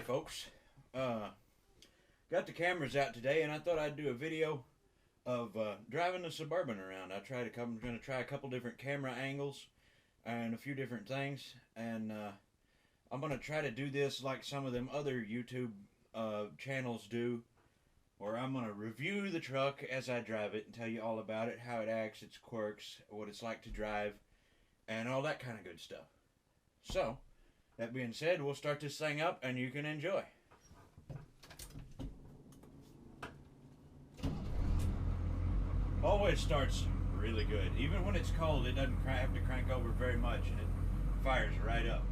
folks, got the cameras out today, and I thought I'd do a video of driving the Suburban around. I'm going to try a couple different camera angles and a few different things, and I'm going to try to do this like some of them other YouTube channels do, where I'm going to review the truck as I drive it and tell you all about it, how it acts, its quirks, what it's like to drive, and all that kind of good stuff. So, that being said, we'll start this thing up and you can enjoy. Always starts really good. Even when it's cold, it doesn't have to crank over very much and it fires right up.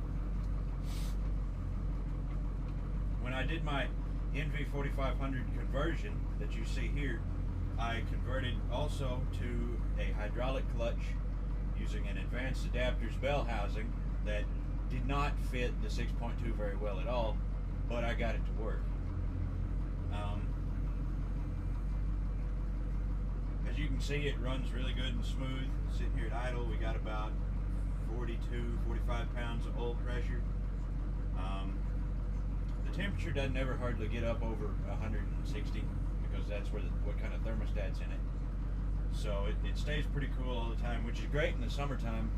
When I did my NV4500 conversion that you see here, I converted also to a hydraulic clutch using an advanced adapter's bell housing that did not fit the 6.2 very well at all, but I got it to work. As you can see, it runs really good and smooth. Sitting here at idle, we got about 45 pounds of oil pressure. The temperature doesn't ever hardly get up over 160 because that's what kind of thermostat's in it. So it stays pretty cool all the time, which is great in the summertime.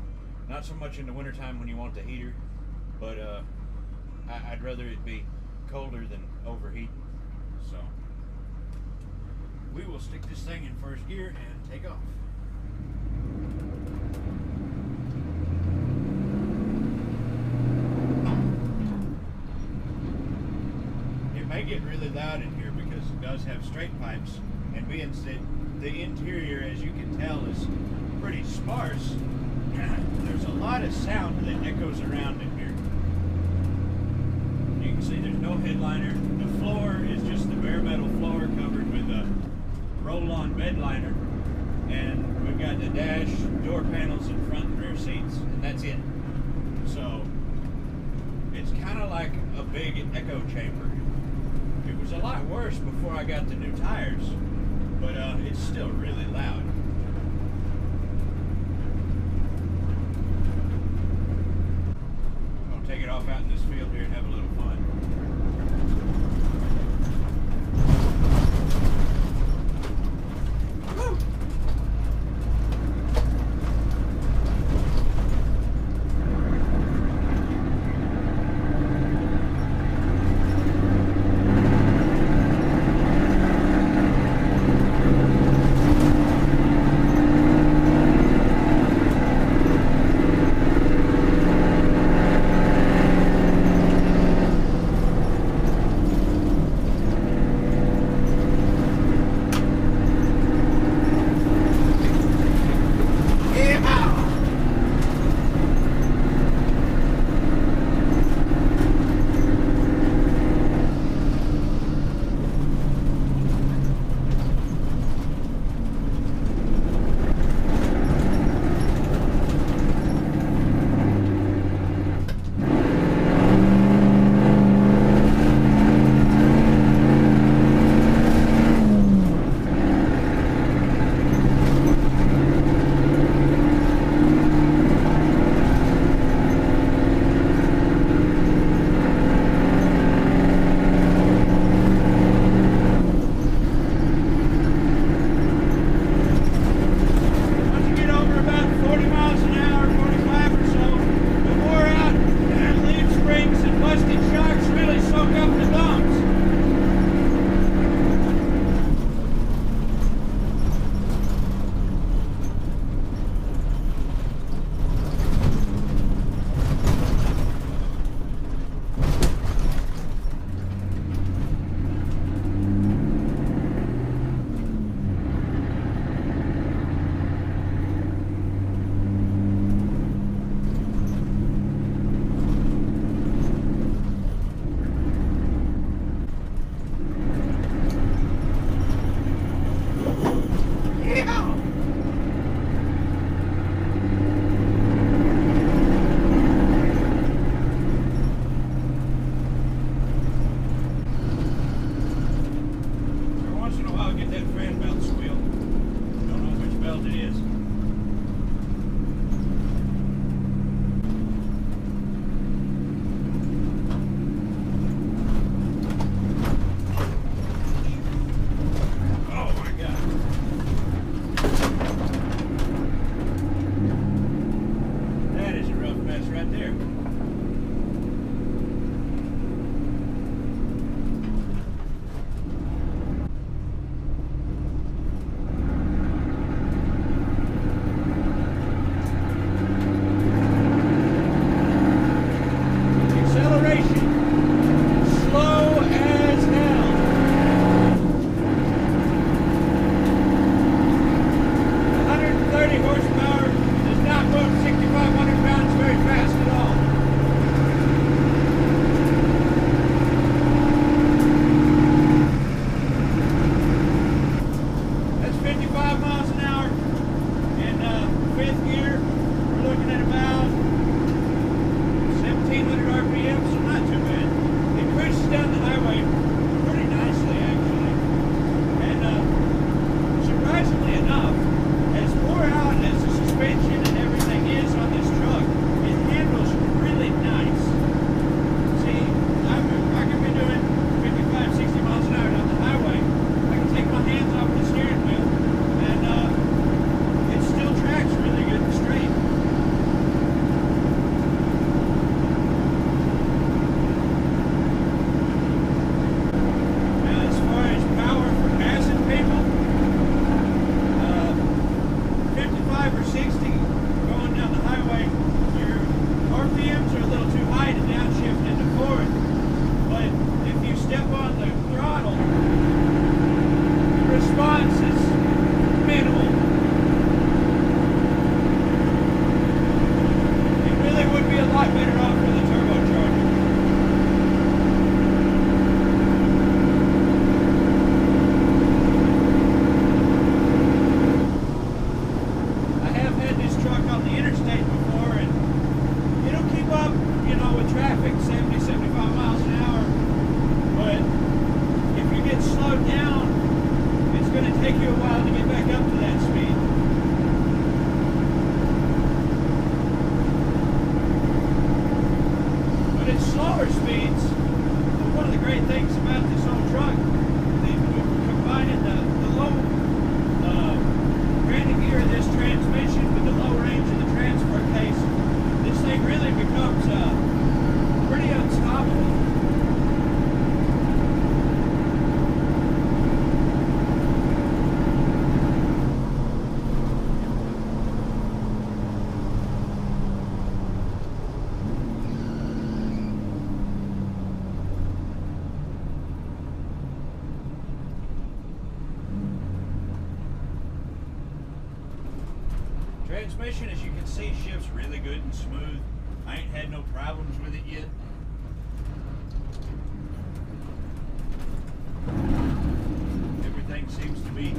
Not so much in the wintertime when you want the heater, but I'd rather it be colder than overheating. So we will stick this thing in first gear and take off. It may get really loud in here because it does have straight pipes, and being that the interior, as you can tell, is pretty sparse, there's a lot of sound that echoes around in here. You can see there's no headliner. The floor is just the bare metal floor covered with a roll-on bed liner, and we've got the dash, door panels in front and rear seats, and that's it. So it's kind of like a big echo chamber. It was a lot worse before I got the new tires, but it's still really loud. I'll take it off out in this field here and have a little fun. 55 miles an hour. In fifth gear, we're looking at about 1,700 RPM, so not too bad. It cruises down the highway pretty nicely, actually. And surprisingly enough, as far out as the suspension and everything is on this truck, it handles really nice. See, I can be doing 55, 60 miles an hour down the highway. I can take my hands off the steering wheel, and it still tracks really good and straight. Now, as far as power for passing people, 55 or 60 going down the highway, your RPMs are a little too high to downshift into fourth. But if you step on the throttle, the response is minimal. It really would be a lot better off with a turbocharger. I have had this truck on the interstate before, and it'll keep up, you know, with traffic, 70, 75 miles an hour. But if you get slowed down, it's going to take you a while to get back up to that speed. But at slower speeds, one of the great things about this old truck, we're combining the low landing gear of this transmission with the low range of the transfer case. This thing really becomes pretty unstoppable. Transmission, as you can see, shifts really good and smooth. I ain't had no problems with it yet. Everything seems to be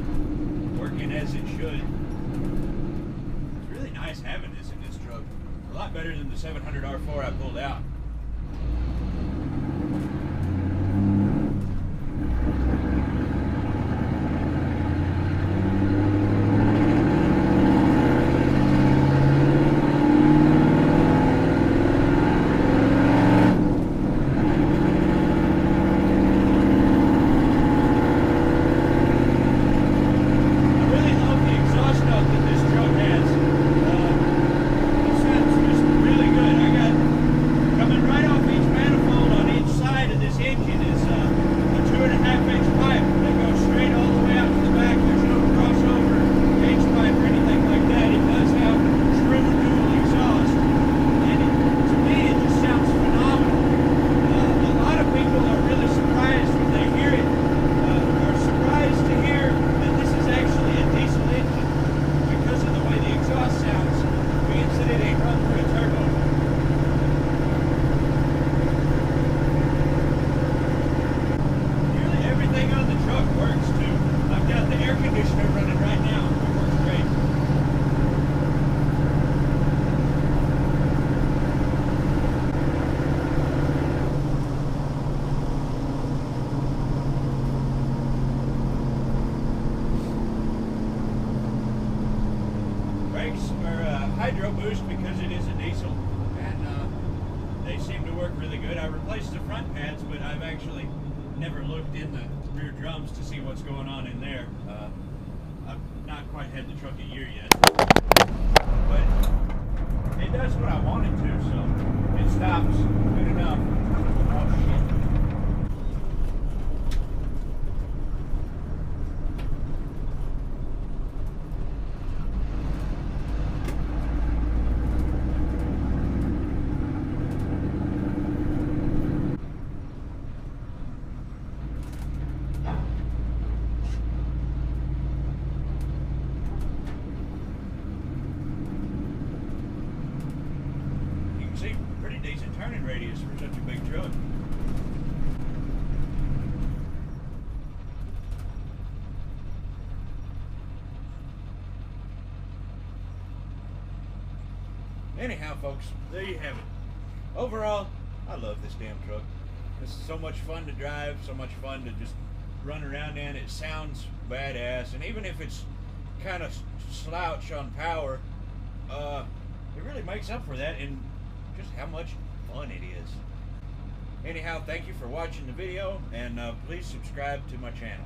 working as it should. It's really nice having this in this truck. A lot better than the 700 R4 I pulled out. Hydro boost because it is a diesel, and they seem to work really good. I replaced the front pads, but I've actually never looked in the rear drums to see what's going on in there. I've not quite had the truck a year yet, but it does what I want it to, so it stops good enough. Oh shit. See, pretty decent turning radius for such a big truck. Anyhow, folks, there you have it. Overall, I love this damn truck. This is so much fun to drive, so much fun to just run around in. It sounds badass, and even if it's kind of slouch on power, it really makes up for that in just how much fun it is. Anyhow, thank you for watching the video, and please subscribe to my channel.